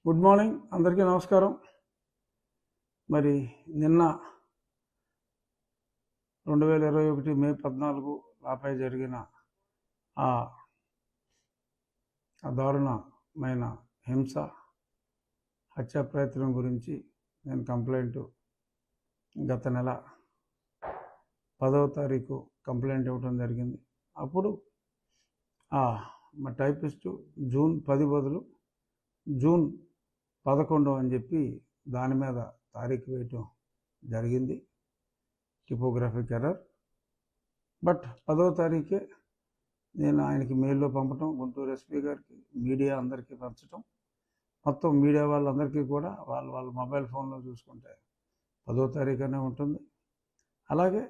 Good morning అందరికీ నమస్కారం. మరి నిన్న 2021 మే 14 నాపై జరిగిన ఆ దారుణమైన హింస హత్యా ప్రయత్నం గురించి నేను కంప్లైంట్ గత నెల 10వ తారీఖు కంప్లైంట్ ఇవ్వడం జరిగింది. అప్పుడు మా టైపిస్టు జూన్ 10 బదులు జూన్ 11 అని చెప్పి దాని మీద తారీఖు వేయటం జరిగింది. టిపోగ్రఫిక్ ఎర్రర్. బట్ 10వ తారీఖే నేను ఆయనకి మెయిల్లో పంపటం, గుంటూరు ఎస్పీ గారికి, మీడియా అందరికీ పంచటం, మొత్తం మీడియా వాళ్ళందరికీ కూడా వాళ్ళ మొబైల్ ఫోన్లో చూసుకుంటే 10వ తారీఖునే ఉంటుంది. అలాగే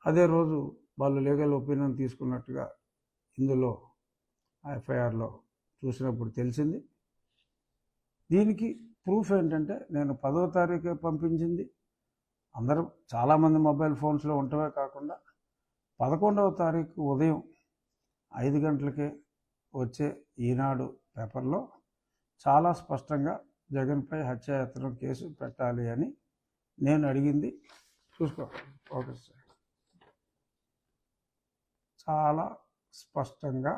అదే రోజు వాళ్ళు లీగల్ ఒపీనియన్ తీసుకున్నట్టుగా ఇందులో ఎఫ్ఐఆర్లో చూసినప్పుడు తెలిసింది. దీనికి ప్రూఫ్ ఏంటంటే నేను 10వ తారీఖు పంపించింది అందరూ చాలామంది మొబైల్ ఫోన్స్లో ఉండటమే కాకుండా 11వ తారీఖు ఉదయం 5 గంటలకే వచ్చే ఈనాడు పేపర్లో చాలా స్పష్టంగా జగన్పై హత్యాయత్నం కేసు పెట్టాలి అని నేను అడిగింది. చూసుకో ఫోకస్, చాలా స్పష్టంగా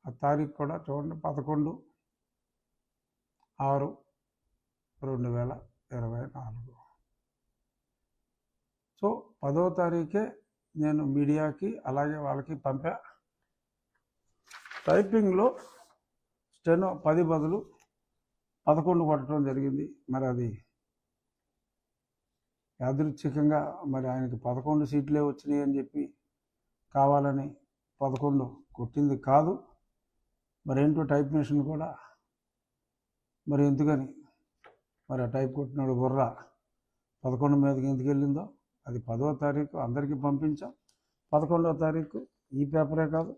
ఆ తారీఖు కూడా చూడండి, 11/6/2024. సో 10వ తారీఖే నేను మీడియాకి అలాగే వాళ్ళకి పంపా. టైపింగ్లో స్టెనో 10 బదులు 11 కొట్టడం జరిగింది. మరి అది యాదృచ్ఛికంగా మరి ఆయనకి 11 సీట్లే వచ్చినాయి అని చెప్పి కావాలని 11 కొట్టింది కాదు. మరేంటో టైప్ మిషన్ కూడా మరి ఎందుకని మరి ఆ టైప్ కొట్టినాడు బుర్ర 11 మీదకి ఎందుకు వెళ్ళిందో అది 10వ తారీఖు అందరికీ పంపించాం. 11వ తారీఖు ఈ పేపరే కాదు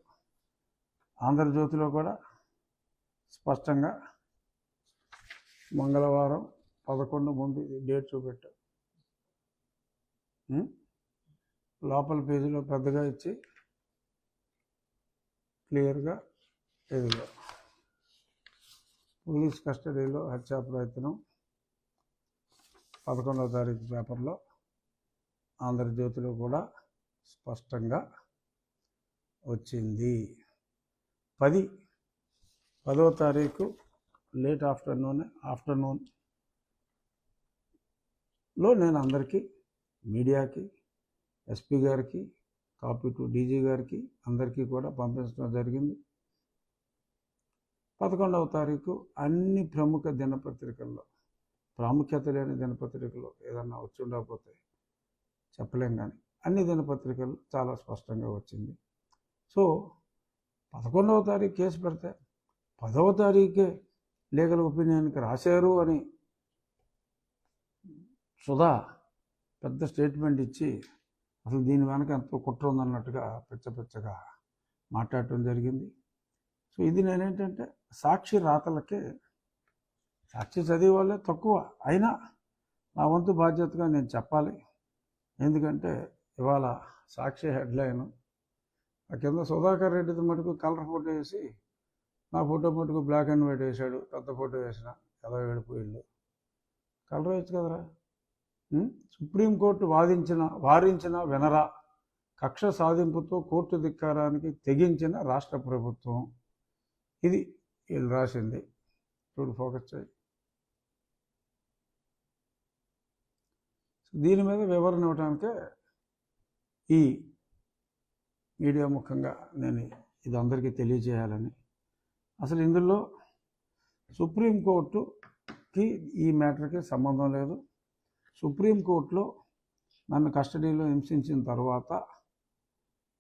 ఆంధ్రజ్యోతిలో కూడా స్పష్టంగా మంగళవారం 11 ముందు డేట్ చూపెట్టాం. లోపల పేజీలో పెద్దగా ఇచ్చి క్లియర్గా ఎదుగు పోలీస్ కస్టడీలో హత్యా ప్రయత్నం 11వ తారీఖు పేపర్లో ఆంధ్రజ్యోతిలో కూడా స్పష్టంగా వచ్చింది. 10వ తారీఖు లేట్ ఆఫ్టర్నూన్లో నేను అందరికీ మీడియాకి, ఎస్పీ గారికి, కాపీ టు డీజీ గారికి అందరికీ కూడా పంపించడం జరిగింది. 11వ తారీఖు అన్ని ప్రముఖ దినపత్రికల్లో, ప్రాముఖ్యత లేని దినపత్రికలు ఏదన్నా వచ్చి ఉండకపోతే చెప్పలేం, కానీ అన్ని దినపత్రికలు చాలా స్పష్టంగా వచ్చింది. సో 11వ తారీఖు కేసు పెడితే 10వ తారీఖే లీగల్ ఒపీనియన్కి రాశారు అని సుధా పెద్ద స్టేట్మెంట్ ఇచ్చి అసలు దీని వెనక ఎంతో కుట్ర ఉందన్నట్టుగా పిచ్చగా మాట్లాడటం జరిగింది. సో ఇది నేనేంటంటే సాక్షి రాతలకే, సాక్షి చదివే వాళ్ళే తక్కువ, అయినా నా వంతు బాధ్యతగా నేను చెప్పాలి. ఎందుకంటే ఇవాళ సాక్షి హెడ్లైన్ ఆ కింద సుధాకర్ రెడ్డిది మటుకు కలర్ ఫోటో వేసి నా ఫోటో మటుకు బ్లాక్ అండ్ వైట్ వేశాడు. పెద్ద ఫోటో వేసిన ఎలా ఏడిపోయిళ్ళు, కలర్ వేయచ్చు కదరా. సుప్రీంకోర్టు వారించిన వినరా, కక్ష సాధింపుతో కోర్టు ధిక్కారానికి తెగించిన రాష్ట్ర ప్రభుత్వం. ఇది వీళ్ళు రాసింది. చూడు, ఫోకస్ చేయి. దీని మీద వివరణ ఇవ్వడానికే ఈ మీడియా ముఖంగా నేను ఇది అందరికీ తెలియజేయాలని. అసలు ఇందులో సుప్రీంకోర్టుకి ఈ మ్యాటర్కి సంబంధం లేదు. సుప్రీంకోర్టులో నన్ను కస్టడీలో హింసించిన తర్వాత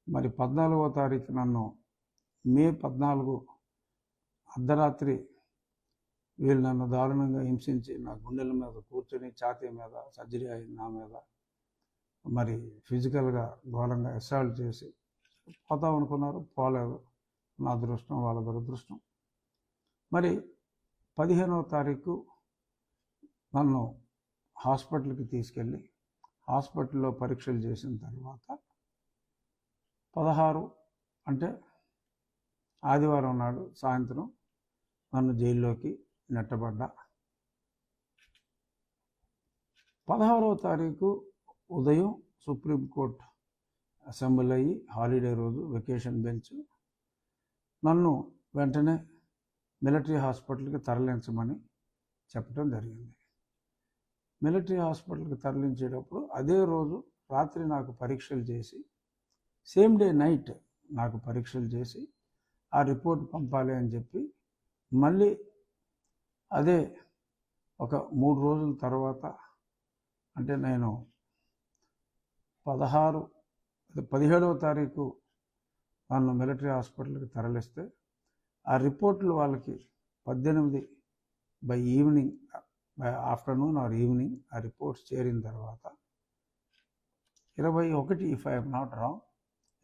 మరి 14వ తారీఖు నన్ను మే 14 అర్ధరాత్రి వీళ్ళు నన్ను దారుణంగా హింసించి నా గుండెల మీద కూర్చొని ఛాతీ మీద సర్జరీ అయింది, నా మీద మరి ఫిజికల్గా ఘోరంగా అసాల్ట్ చేసి పోతాం అనుకున్నారు, పోలేదు. నా అదృష్టం, వాళ్ళ దురదృష్టం. మరి 15వ తారీఖు నన్ను హాస్పిటల్కి తీసుకెళ్ళి హాస్పిటల్లో పరీక్షలు చేసిన తర్వాత 16 అంటే ఆదివారం నాడు సాయంత్రం నన్ను జైల్లోకి నెట్టబడ్డా. 16వ తారీఖు ఉదయం సుప్రీంకోర్టు అసెంబ్లీ అయ్యి హాలిడే రోజు వెకేషన్ బెంచ్ నన్ను వెంటనే మిలిటరీ హాస్పిటల్కి తరలించమని చెప్పడం జరిగింది. మిలిటరీ హాస్పిటల్కి తరలించేటప్పుడు అదే రోజు రాత్రి నాకు పరీక్షలు చేసి, సేమ్ డే నైట్ నాకు పరీక్షలు చేసి ఆ రిపోర్ట్ పంపాలి అని చెప్పి మళ్ళీ అదే ఒక 3 రోజుల తర్వాత, అంటే నేను 17వ తారీఖు నన్ను మిలిటరీ హాస్పిటల్కి తరలిస్తే ఆ రిపోర్ట్లు వాళ్ళకి 18 by evening, by afternoon or evening ఆ రిపోర్ట్స్ చేరిన తర్వాత 21, ఇఫ్ ఐఎమ్ నాట్ రాంగ్,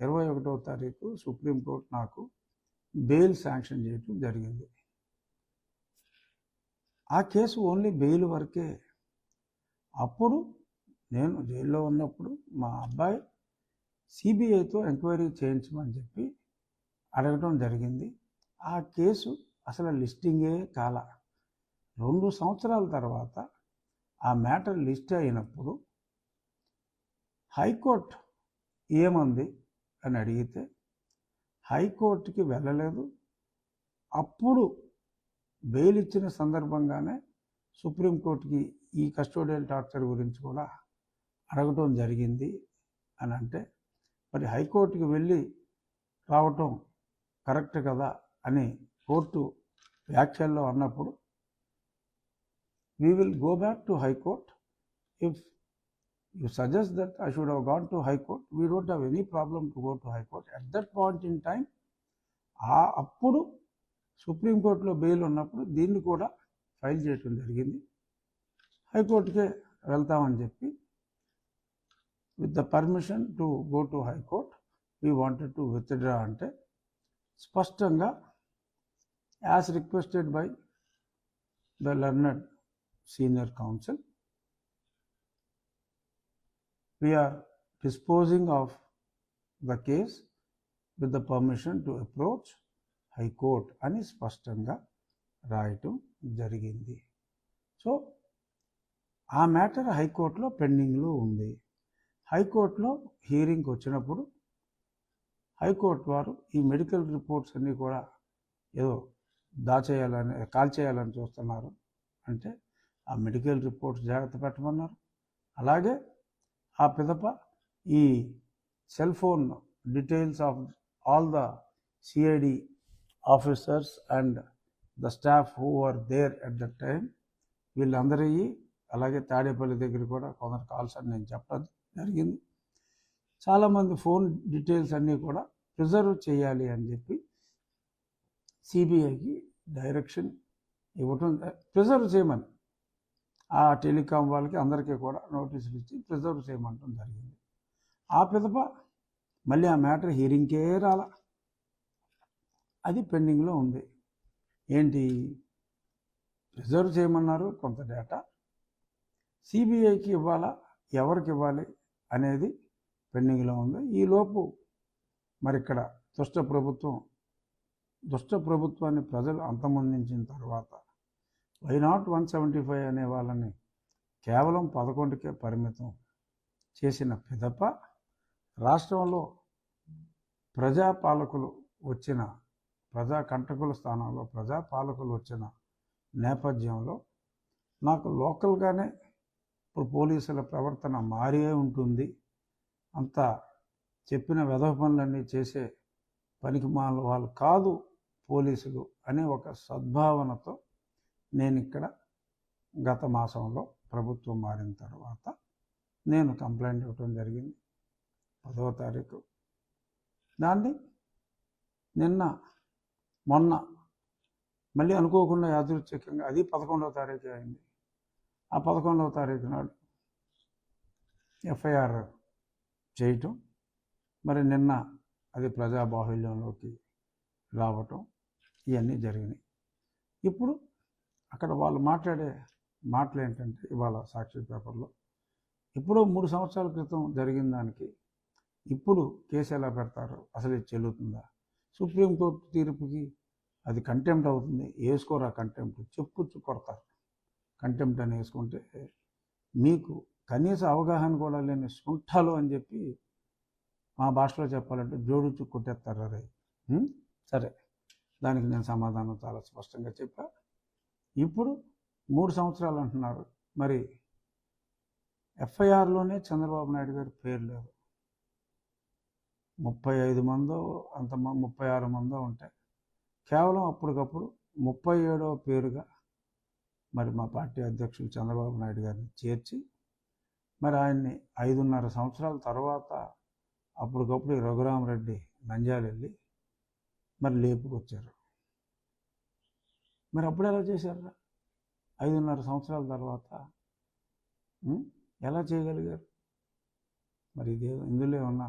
21వ తారీఖు సుప్రీంకోర్టు నాకు బెయిల్ శాంక్షన్ చేయడం జరిగింది. ఆ కేసు ఓన్లీ బెయిల్ వరకే. అప్పుడు నేను జైల్లో ఉన్నప్పుడు మా అబ్బాయి సిబిఐతో ఎంక్వైరీ చేయించమని చెప్పి అడగడం జరిగింది. ఆ కేసు అసలు లిస్టింగే కాల. 2 సంవత్సరాల తర్వాత ఆ మ్యాటర్ లిస్ట్ అయినప్పుడు హైకోర్టు ఏమంది అని అడిగితే హైకోర్టుకి వెళ్ళలేదు. అప్పుడు బెయిల్ ఇచ్చిన సందర్భంగానే సుప్రీంకోర్టుకి ఈ కస్టోడియల్ టార్చర్ గురించి కూడా అడగటం జరిగింది అని అంటే, మరి హైకోర్టుకి వెళ్ళి రావటం కరెక్ట్ కదా అని కోర్టు వ్యాఖ్యల్లో అన్నప్పుడు, we will go back to High Court. If you suggest that I should have gone to High Court, we don't have any problem to go to High Court. At that point in time, అప్పుడు సుప్రీంకోర్టులో bail ఉన్నప్పుడు దీన్ని కూడా file చేయడం జరిగింది. హైకోర్టుకే వెళ్తామని చెప్పి, with the permission to go to high court we wanted to withdraw అంటే స్పష్టంగా as requested by the learned senior counsel, we are disposing of the case with the permission to approach High Court అని స్పష్టంగా రాయటం జరిగింది. So ఆ matter హైకోర్టులో పెండింగ్లో ఉంది. హైకోర్టులో హీరింగ్కి వచ్చినప్పుడు హైకోర్టు వారు ఈ మెడికల్ రిపోర్ట్స్ అన్నీ కూడా ఏదో కాల్చేయాలని చూస్తున్నారు అంటే ఆ మెడికల్ రిపోర్ట్స్ జాగ్రత్త పెట్టమన్నారు. అలాగే ఆ పిదప ఈ cell phone details of all the CID officers and the staff who are there at the time, వీళ్ళందరికీ, అలాగే తాడేపల్లి దగ్గర కూడా కొందరు కాల్స్ అని నేను చెప్పడం జరిగింది. చాలామంది ఫోన్ డీటెయిల్స్ అన్నీ కూడా ప్రిజర్వ్ చేయాలి అని చెప్పి సిబిఐకి డైరెక్షన్ ఇవ్వటం, ప్రిజర్వ్ చేయమని ఆ టెలికాం వాళ్ళకి అందరికీ కూడా నోటీసులు ఇచ్చి ప్రిజర్వ్ చేయమంటం జరిగింది. ఆ పిదప మళ్ళీ ఆ మ్యాటర్ హీరింగ్కే రాల, అది పెండింగ్లో ఉంది. ఏంటి, ప్రిజర్వ్ చేయమన్నారు కొంత డేటా, సిబిఐకి ఇవ్వాలా, ఎవరికి ఇవ్వాలి అనేది పెండింగ్లో ఉంది. ఈలోపు మరి ఇక్కడ దుష్ట ప్రభుత్వాన్ని ప్రజలు అంతమొందించిన తర్వాత వైనాట్ 175 అనే వాళ్ళని కేవలం 11కే పరిమితం చేసిన పిదప రాష్ట్రంలో ప్రజాకంటకుల స్థానంలో ప్రజాపాలకులు వచ్చిన నేపథ్యంలో నాకు లోకల్గానే ఇప్పుడు పోలీసుల ప్రవర్తన మారే ఉంటుంది, అంత చెప్పిన వెధవ పనులన్నీ చేసే పనికిమాలిన వాళ్ళు కాదు పోలీసులు అనే ఒక సద్భావనతో నేను ఇక్కడ గత మాసంలో ప్రభుత్వం మారిన తర్వాత నేను కంప్లైంట్ ఇవ్వడం జరిగింది 10వ తారీఖు. దాన్ని మొన్న మళ్ళీ అనుకోకుండా యాదృచ్ఛికంగా అది 11వ తారీఖు అయింది. ఆ 11వ తారీఖు నాడు ఎఫ్ఐఆర్ చేయటం, మరి నిన్న అది ప్రజాబాహుల్యంలోకి రావటం, ఇవన్నీ జరిగినాయి. ఇప్పుడు అక్కడ వాళ్ళు మాట్లాడే మాటలు ఏంటంటే, ఇవాళ సాక్షి పేపర్లో ఎప్పుడో 3 సంవత్సరాల క్రితం జరిగిన దానికి ఇప్పుడు కేసు ఎలా పెడతారు, అసలు ఇది చెల్లుతుందా? సుప్రీంకోర్టు తీర్పుకి అది కంటెంప్ట్ అవుతుంది. వేసుకోరా కంటెంప్ట్, చెప్పుచ్చు కొడతారు. కంటెంప్ట్ అని వేసుకుంటే మీకు కనీస అవగాహన కూడా లేని సుంఠాలు అని చెప్పి మా భాషలో చెప్పాలంటే జోడుచు కొట్టేస్తారు. అరే సరే, దానికి నేను సమాధానం చాలా స్పష్టంగా చెప్పా. ఇప్పుడు 3 సంవత్సరాలు అంటున్నారు. మరి ఎఫ్ఐఆర్లోనే చంద్రబాబు నాయుడు గారి పేరు లేదు. 35 మందో 36 మందో ఉంటాయి. కేవలం అప్పటికప్పుడు 37వ పేరుగా మరి మా పార్టీ అధ్యక్షులు చంద్రబాబు నాయుడు గారిని చేర్చి మరి ఆయన్ని 5.5 సంవత్సరాల తర్వాత అప్పటికప్పుడు రఘురామరెడ్డి నంద్యాల వెళ్ళి మరి లేపుకొచ్చారు. మరి అప్పుడు ఎలా చేశారా? 5.5 సంవత్సరాల తర్వాత ఎలా చేయగలిగారు? మరి ఇదే ఇందులో ఏమన్నా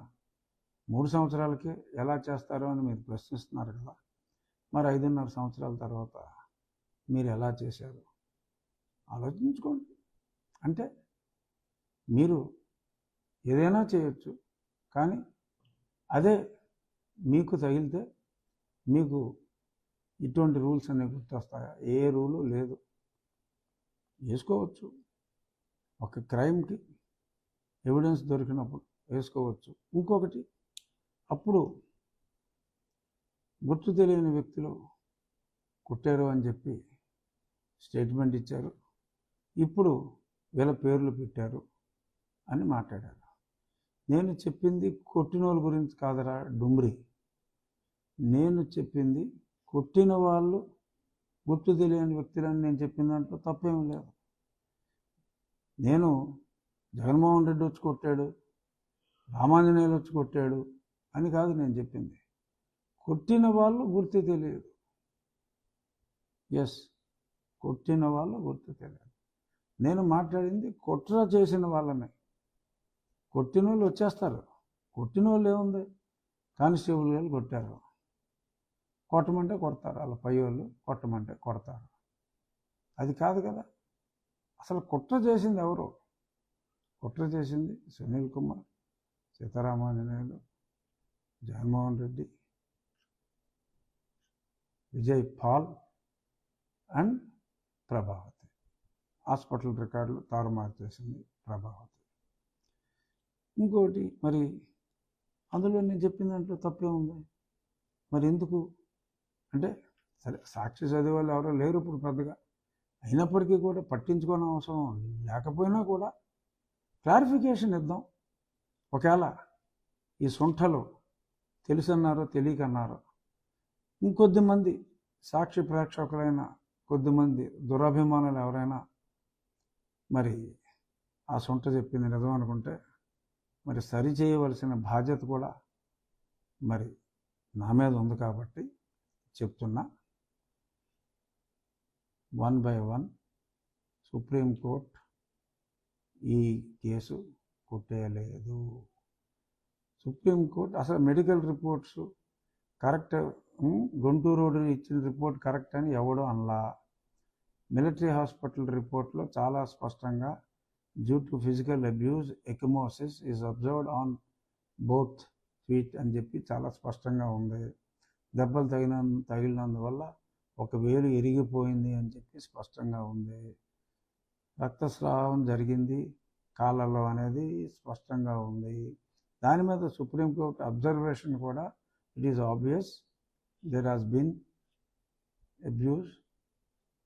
3 సంవత్సరాలకే ఎలా చేస్తారో అని మీరు ప్రశ్నిస్తున్నారు కదా. మరి 5.5 సంవత్సరాల తర్వాత మీరు ఎలా చేశారు ఆలోచించుకోండి. అంటే మీరు ఏదైనా చేయొచ్చు, కానీ అదే మీకు తగిలితే మీకు ఇటువంటి రూల్స్ అనేవి గుర్తొస్తాయా? ఏ రూలు లేదు. వేసుకోవచ్చు, ఒక క్రైమ్కి ఎవిడెన్స్ దొరికినప్పుడు వేసుకోవచ్చు. ఇంకొకటి, అప్పుడు గుర్తు తెలియని వ్యక్తులు కుట్టారు అని చెప్పి స్టేట్మెంట్ ఇచ్చారు. ఇప్పుడు వీళ్ళ పేర్లు పెట్టారు అని మాట్లాడారు. నేను చెప్పింది కొట్టిన వాళ్ళ గురించి కాదరా డుమ్రి. నేను చెప్పింది కొట్టిన వాళ్ళు గుర్తు తెలియని వ్యక్తులని నేను చెప్పిన దాంట్లో తప్పేం లేదు. నేను జగన్మోహన్ రెడ్డి వచ్చి కొట్టాడు, రామాంజనేయులు వచ్చి కొట్టాడు అని కాదు నేను చెప్పింది. కొట్టిన వాళ్ళు గుర్తు తెలియదు. ఎస్, కొట్టిన వాళ్ళు గుర్తు తెలియదు. నేను మాట్లాడింది కుట్ర చేసిన వాళ్ళని. కొట్టిన వాళ్ళు వచ్చేస్తారు. కొట్టిన వాళ్ళు ఏముంది, కానిస్టేబుల్ వాళ్ళు కొట్టారు, కొట్టమంటే కొడతారు. వాళ్ళ పై వాళ్ళు కొట్టమంటే కొడతారు. అది కాదు కదా. అసలు కుట్ర చేసింది ఎవరు? కుట్ర చేసింది సునీల్ కుమార్, సీతారామాంజనేయులు, జగన్మోహన్ రెడ్డి, విజయ్ పాల్ అండ్ ప్రభావతి. హాస్పిటల్ రికార్డులు తారుమారు చేసింది ప్రభావతి. ఇంకోటి, మరి అందులో నేను చెప్పిన దాంట్లో తప్పే ఉంది. మరి ఎందుకు అంటే, సరే సాక్షి చదివే వాళ్ళు ఎవరో లేరు ఇప్పుడు పెద్దగా, అయినప్పటికీ కూడా పట్టించుకోని అవసరం లేకపోయినా కూడా క్లారిఫికేషన్ ఇద్దాం. ఒకవేళ ఈ సొంఠలు తెలుసన్నారో తెలియకన్నారో, ఇంకొద్దిమంది సాక్షి ప్రేక్షకులైన కొద్దిమంది దురభిమానులు ఎవరైనా మరి ఆ సొంట చెప్పింది నిజం అనుకుంటే మరి సరి చేయవలసిన బాధ్యత కూడా మరి నా మీద ఉంది. కాబట్టి చెప్తున్నా, 1 by 1 సుప్రీంకోర్టు ఈ కేసు కొట్టేయలేదు. సుప్రీంకోర్టు అసలు medical reports correct, Guntur road ఇచ్చిన రిపోర్ట్ కరెక్ట్ అని ఎవడో అనలా. మిలిటరీ హాస్పిటల్ రిపోర్ట్లో చాలా స్పష్టంగా due to physical abuse ecchymosis is observed on both feet అని చెప్పి చాలా స్పష్టంగా ఉంది. దెబ్బలు తగిలినందువల్ల ఒక వేలు ఎరిగిపోయింది అని చెప్పి స్పష్టంగా ఉంది. రక్తస్రావం జరిగింది కాళ్ళలో అనేది స్పష్టంగా ఉంది. దాని మీద సుప్రీంకోర్టు అబ్జర్వేషన్ కూడా it is obvious there has been abuse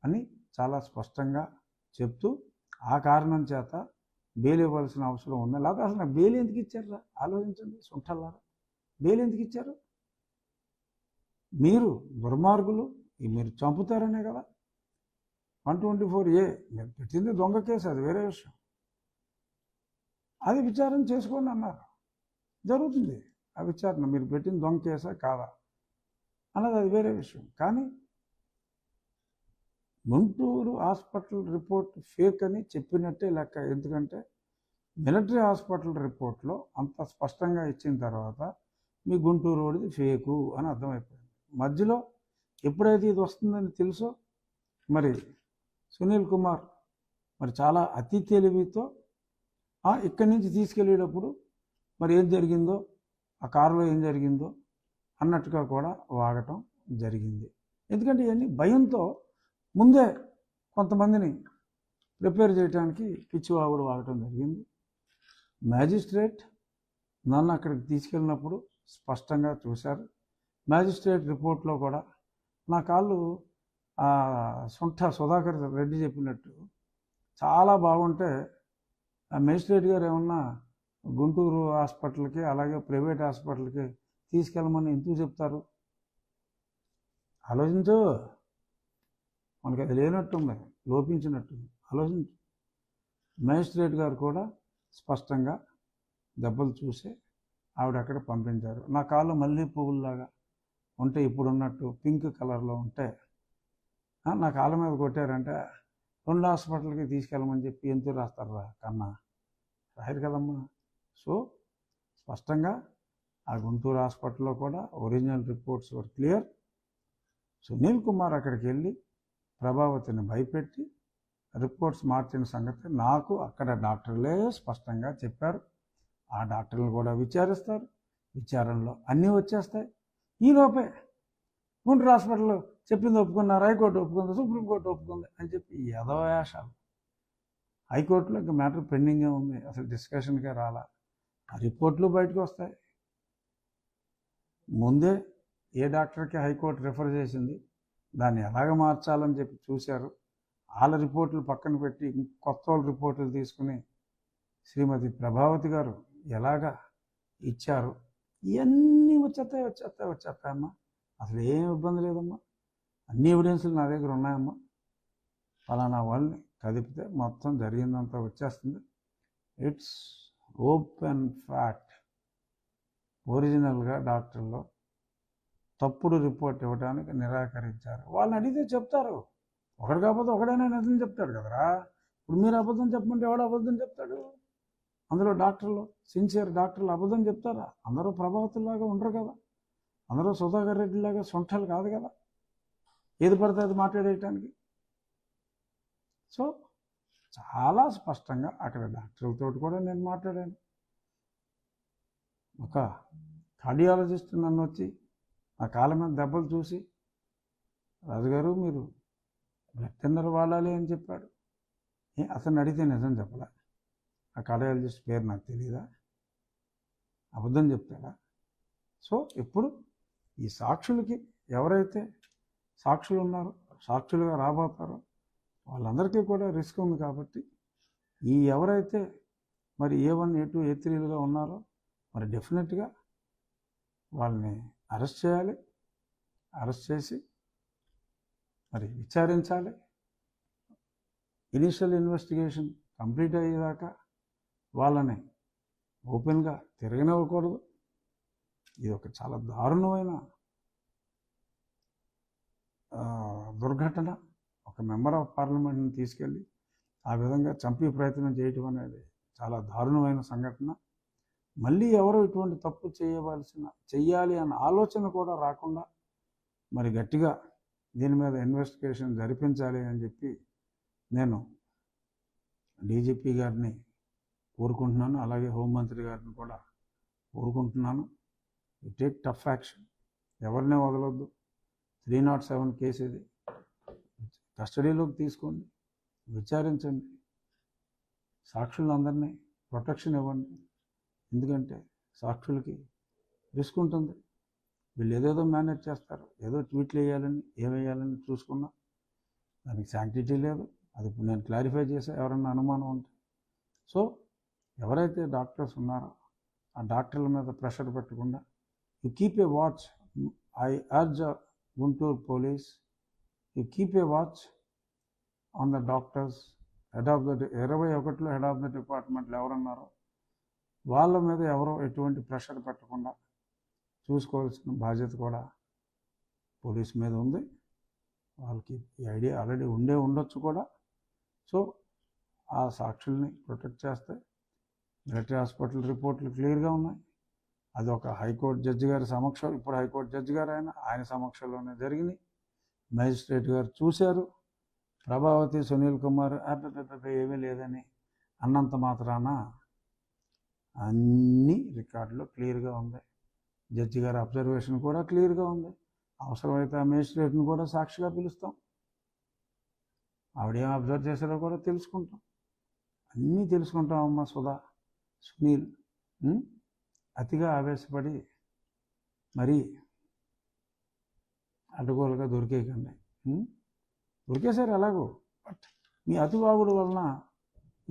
అని చాలా స్పష్టంగా చెప్తూ ఆ కారణం చేత బెయిల్ ఇవ్వాల్సిన అవసరం ఉంది. లేకపోతే అసలు బెయిల్ ఎందుకు ఇచ్చారా ఆలోచించండి. సుంఠల్లారా, బెయిల్ ఎందుకు ఇచ్చారు? మీరు దుర్మార్గులు, మీరు చంపుతారనే కదా 124A మీరు పెట్టింది దొంగ కేసు, అది వేరే విషయం. అది విచారణ చేసుకోండి అన్నారు. జరుగుతుంది ఆ విచారణ. మీరు పెట్టింది దొంగ కేసా కాదా అన్నది అది వేరే విషయం. కానీ గుంటూరు హాస్పిటల్ రిపోర్ట్ ఫేక్ అని చెప్పినట్టే లెక్క. ఎందుకంటే మిలిటరీ హాస్పిటల్ రిపోర్ట్లో అంత స్పష్టంగా ఇచ్చిన తర్వాత మీ గుంటూరు రోడ్ది ఫేకు అని అర్థమైపోయింది. మధ్యలో ఎప్పుడైతే ఇది వస్తుందని తెలుసో మరి సునీల్ కుమార్ మరి చాలా అతి తెలివితో ఇక్కడి నుంచి తీసుకెళ్ళేటప్పుడు మరి ఏం జరిగిందో, ఆ కారులో ఏం జరిగిందో అన్నట్టుగా కూడా వాగటం జరిగింది. ఎందుకంటే ఇవన్నీ భయంతో ముందే కొంతమందిని ప్రిపేర్ చేయడానికి పిచ్చివాగుడు వాగటం జరిగింది. మ్యాజిస్ట్రేట్ నన్ను అక్కడికి తీసుకెళ్ళినప్పుడు స్పష్టంగా చూశారు. మ్యాజిస్ట్రేట్ రిపోర్ట్లో కూడా నా కాళ్ళు సొంట సుధాకర్ రెడ్డి చెప్పినట్టు చాలా బాగుంటే ఆ మేజిస్ట్రేట్ గారు ఏమన్నా గుంటూరు హాస్పిటల్కి అలాగే ప్రైవేట్ హాస్పిటల్కి తీసుకెళ్ళమని ఎందుకు చెప్తారు? ఆలోచించు. మనకి అది లేనట్టుంది, లోపించినట్టుంది. ఆలోచించు. మేజిస్ట్రేట్ గారు కూడా స్పష్టంగా దెబ్బలు చూసి ఆవిడ అక్కడ పంపించారు. నా కాళ్ళు మల్లె పువ్వుల్లాగా ఉంటే ఇప్పుడున్నట్టు పింక్ కలర్లో ఉంటే నా కాళ్ళ మీద కొట్టారంటే 2 హాస్పిటల్కి తీసుకెళ్ళమని చెప్పి ఎందుకు రాస్తారా కన్నా? రాయరు కదమ్మా. సో స్పష్టంగా ఆ గుంటూరు హాస్పిటల్లో కూడా ఒరిజినల్ రిపోర్ట్స్ వర్ క్లియర్. సునీల్ కుమార్ అక్కడికి వెళ్ళి ప్రభావతిని భయపెట్టి రిపోర్ట్స్ మార్చిన సంగతి నాకు అక్కడ డాక్టర్లే స్పష్టంగా చెప్పారు. ఆ డాక్టర్లు కూడా విచారిస్తారు. విచారణలో అన్నీ వచ్చేస్తాయి. ఈలోపే గుంటూరు హాస్పిటల్లో చెప్పింది ఒప్పుకున్నారు, హైకోర్టు ఒప్పుకుంది, సుప్రీంకోర్టు ఒప్పుకుంది అని చెప్పి యథవేషాలు. హైకోర్టులో ఇంకా మ్యాటర్ పెండింగే ఉంది, అసలు డిస్కషన్కే రాలా. ఆ రిపోర్ట్లు బయటకు వస్తాయి. ముందే ఏ డాక్టర్కి హైకోర్టు రిఫర్ చేసింది, దాన్ని ఎలాగ మార్చాలని చెప్పి చూశారు. వాళ్ళ రిపోర్ట్లు పక్కన పెట్టి కొత్త వాళ్ళ రిపోర్ట్లు తీసుకుని శ్రీమతి ప్రభావతి గారు ఎలాగా ఇచ్చారు. ఇవన్నీ వచ్చేస్తాయమ్మా. అసలు ఏం ఇబ్బంది లేదమ్మా. అన్ని ఎవిడెన్స్లు నా దగ్గర ఉన్నాయమ్మా. ఫలానా వాళ్ళని కదిపితే మొత్తం జరిగిందంతా వచ్చేస్తుంది. It's open fact. ఒరిజినల్గా డాక్టర్లు తప్పుడు రిపోర్ట్ ఇవ్వడానికి నిరాకరించారు. వాళ్ళని అడిగితే చెప్తారు. ఒకటి కాకపోతే ఒకడైనా నిజం చెప్తాడు కదరా. ఇప్పుడు మీరు అబద్ధం చెప్పమంటే ఎవడు అబద్ధం చెప్తాడు? అందులో డాక్టర్లు, సిన్సియర్ డాక్టర్లు అబద్ధం చెప్తారా? అందరూ ప్రభావితులాగా ఉండరు కదా. అందరూ సుధాకర్ రెడ్డిలాగా సొంటలు కాదు కదా ఏది పడితే అది మాట్లాడేయటానికి. సో చాలా స్పష్టంగా అక్కడ డాక్టర్లతో కూడా నేను మాట్లాడాను. ఒక కార్డియాలజిస్ట్ నన్ను వచ్చి నా కాళ్ళ మీద దెబ్బలు చూసి, రాజుగారు మీరు బ్లడ్ థిన్నర్ వాడాలి అని చెప్పాడు. అతన్ని అడిగితే నిజం చెప్పలే. ఆ కార్డియాలజిస్ట్ పేరు నాకు తెలియదా? అబద్ధం చెప్తాడా? సో ఇప్పుడు ఈ సాక్షులకి ఎవరైతే సాక్షులు ఉన్నారో, సాక్షులుగా రాబోతారో వాళ్ళందరికీ కూడా రిస్క్ ఉంది. కాబట్టి ఈ ఎవరైతే మరి A1, A2, A3లుగా ఉన్నారో మరి డెఫినెట్గా వాళ్ళని అరెస్ట్ చేయాలి. అరెస్ట్ చేసి మరి విచారించాలి. ఇనిషియల్ ఇన్వెస్టిగేషన్ కంప్లీట్ అయ్యేదాకా వాళ్ళని ఓపెన్గా తిరగనివ్వకూడదు. ఇది ఒక చాలా దారుణమైన దుర్ఘటన. ఒక మెంబర్ ఆఫ్ పార్లమెంట్ని తీసుకెళ్ళి ఆ విధంగా చంపే ప్రయత్నం చేయటం అనేది చాలా దారుణమైన సంఘటన. మళ్ళీ ఎవరో ఇటువంటి తప్పు చెయ్యాలి అన్న ఆలోచన కూడా రాకుండా మరి గట్టిగా దీని మీద ఇన్వెస్టిగేషన్ జరిపించాలి అని చెప్పి నేను డీజీపీ గారిని కోరుకుంటున్నాను. అలాగే హోంమంత్రి గారిని కూడా కోరుకుంటున్నాను. Take tough action. ఎవరినే వదలొద్దు. 307 కేసు ఇది. కస్టడీలోకి తీసుకోండి, విచారించండి, సాక్షులందరినీ ప్రొటెక్షన్ ఇవ్వండి. ఎందుకంటే సాక్షులకి రిస్క్ ఉంటుంది. వీళ్ళు ఏదేదో మేనేజ్ చేస్తారు. ఏదో ట్వీట్లు వేయాలని ఏమేయాలని చూసుకున్నా దానికి శాంక్టిటీ లేదు. అది ఇప్పుడు నేను క్లారిఫై చేసా ఎవరన్నా అనుమానం ఉంటే. సో ఎవరైతే డాక్టర్స్ ఉన్నారో ఆ డాక్టర్ల మీద ప్రెషర్ పెట్టకుండా you keep a watch. I urge Guntur police, you keep a watch on the doctors. Head of the 21లో హెడ్ ఆఫ్ ద డిపార్ట్మెంట్లు ఎవరున్నారో వాళ్ళ మీద ఎవరో ఎటువంటి ప్రెషర్ పెట్టకుండా చూసుకోవాల్సిన బాధ్యత కూడా పోలీస్ మీద ఉంది. వాళ్ళకి ఈ ఐడియా ఆల్రెడీ ఉండొచ్చు కూడా. సో ఆ సాక్షుల్ని ప్రొటెక్ట్ చేస్తే మిలిటరీ హాస్పిటల్ రిపోర్ట్లు క్లియర్గా ఉన్నాయి. అది ఒక హైకోర్టు జడ్జి గారి సమక్షం, ఇప్పుడు హైకోర్టు జడ్జి గారు ఆయన సమక్షంలోనే జరిగినాయి. మేజిస్ట్రేట్ గారు చూశారు. ప్రభావతి, సునీల్ కుమార్ ఏమీ లేదని అన్నంత మాత్రాన అన్ని రికార్డులో క్లియర్గా ఉంది. జడ్జి గారి అబ్జర్వేషన్ కూడా క్లియర్గా ఉంది. అవసరమైతే ఆ మేజిస్ట్రేట్ని కూడా సాక్షిగా పిలుస్తాం. ఆవిడేం అబ్జర్వ్ చేశారో కూడా తెలుసుకుంటాం. అన్నీ తెలుసుకుంటామమ్మా సుధా. సునీల్ అతిగా ఆవేశపడి మరీ అడ్డగోలుగా దొరికేయకండి. దొరికేశారు ఎలాగో, బట్ మీ అతివాగుడు వలన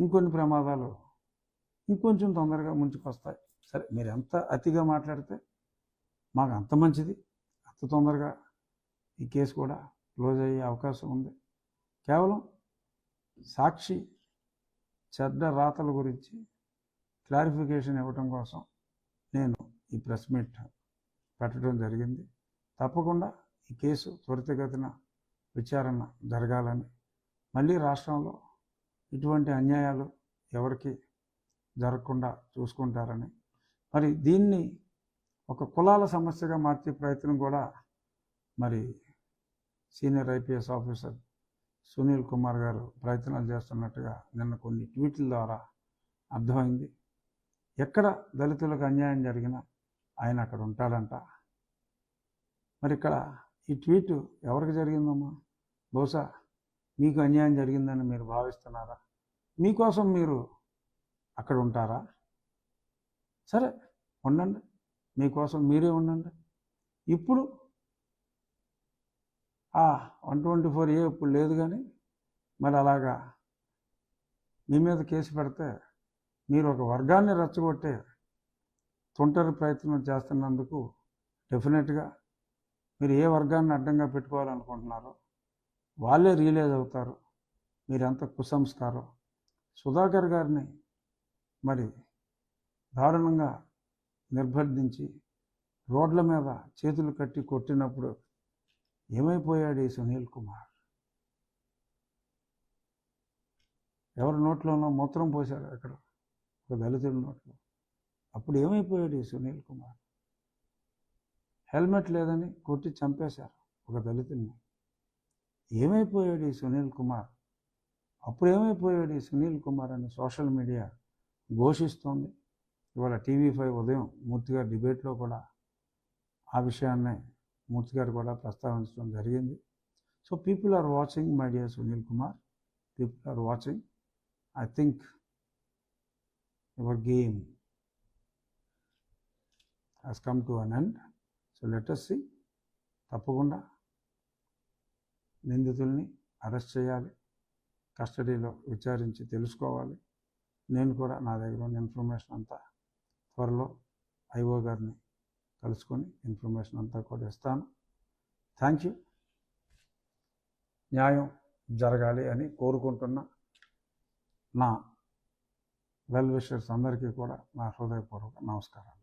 ఇంకొన్ని ప్రమాదాలు ఇంకొంచెం తొందరగా ముంచుకొస్తాయి. సరే, మీరు ఎంత అతిగా మాట్లాడితే మాకు అంత మంచిది. అంత తొందరగా ఈ కేసు కూడా క్లోజ్ అయ్యే అవకాశం ఉంది. కేవలం సాక్షి చెడ్డ రాతల గురించి క్లారిఫికేషన్ ఇవ్వటం కోసం నేను ఈ ప్రెస్ మీట్ పెట్టడం జరిగింది. తప్పకుండా ఈ కేసు త్వరితగతిన విచారణ జరగాలని, మళ్ళీ రాష్ట్రంలో ఇటువంటి అన్యాయాలు ఎవరికి జరగకుండా చూసుకుంటారని, మరి దీన్ని ఒక కులాల సమస్యగా మార్చే ప్రయత్నం కూడా మరి senior IPS officer Sunil Kumar గారు ప్రయత్నాలు చేస్తున్నట్టుగా నిన్న కొన్ని ట్వీట్ల ద్వారా అర్థమైంది. ఎక్కడ దళితులకు అన్యాయం జరిగినా ఆయన అక్కడ ఉంటాడంట. మరి ఇక్కడ ఈ ట్వీట్ ఎవరికి జరిగిందమ్మా? బహుశా మీకు అన్యాయం జరిగిందని మీరు భావిస్తున్నారా? మీకోసం మీరు అక్కడ ఉంటారా? సరే, ఉండండి, మీకోసం మీరే ఉండండి. ఇప్పుడు 124A ఇప్పుడు లేదు, కానీ మరి అలాగా మీ మీద కేసు పెడితే మీరు ఒక వర్గాన్ని రెచ్చగొట్టే తుంటరి ప్రయత్నం చేస్తున్నందుకు డెఫినెట్గా మీరు ఏ వర్గాన్ని అడ్డంగా పెట్టుకోవాలనుకుంటున్నారో వాళ్ళే రియలైజ్ అవుతారు మీరెంత కుసంస్కారం. సుధాకర్ గారిని మరి దారుణంగా నిర్బంధించి రోడ్ల మీద చేతులు కట్టి కొట్టినప్పుడు ఏమైపోయాడు ఈ సునీల్ కుమార్? ఎవరి నోట్లోనో మూత్రం పోశారు అక్కడ, ఒక దళితుడి నోట్లో. అప్పుడు ఏమైపోయాడు ఈ సునీల్ కుమార్? హెల్మెట్ లేదని కొట్టి చంపేశారు ఒక దళితుడిని. ఏమైపోయాడు ఈ సునీల్ కుమార్? అప్పుడు ఏమైపోయాడు ఈ సునీల్ కుమార్ అని సోషల్ మీడియా ఘోషిస్తోంది. ఇవాళ TV5 ఉదయం మూర్తి గారి డిబేట్లో కూడా ఆ విషయాన్నే మూర్తి గారు కూడా ప్రస్తావించడం జరిగింది. So people are watching, my dear Sunil Kumar, people are watching. I think your game has come to an end. So let us see. తప్పకుండా నిందితుల్ని అరెస్ట్ చేయాలి, కస్టడీలో విచారించి తెలుసుకోవాలి. నేను కూడా నా దగ్గర ఉన్న ఇన్ఫర్మేషన్ అంతా త్వరలో IO గారిని కలుసుకొని ఇన్ఫర్మేషన్ అంతా కూడా ఇస్తాను. Thank you. న్యాయం జరగాలి అని కోరుకుంటున్నా నా వెల్ విషర్స్ అందరికీ కూడా నా హృదయపూర్వక నమస్కారాలు.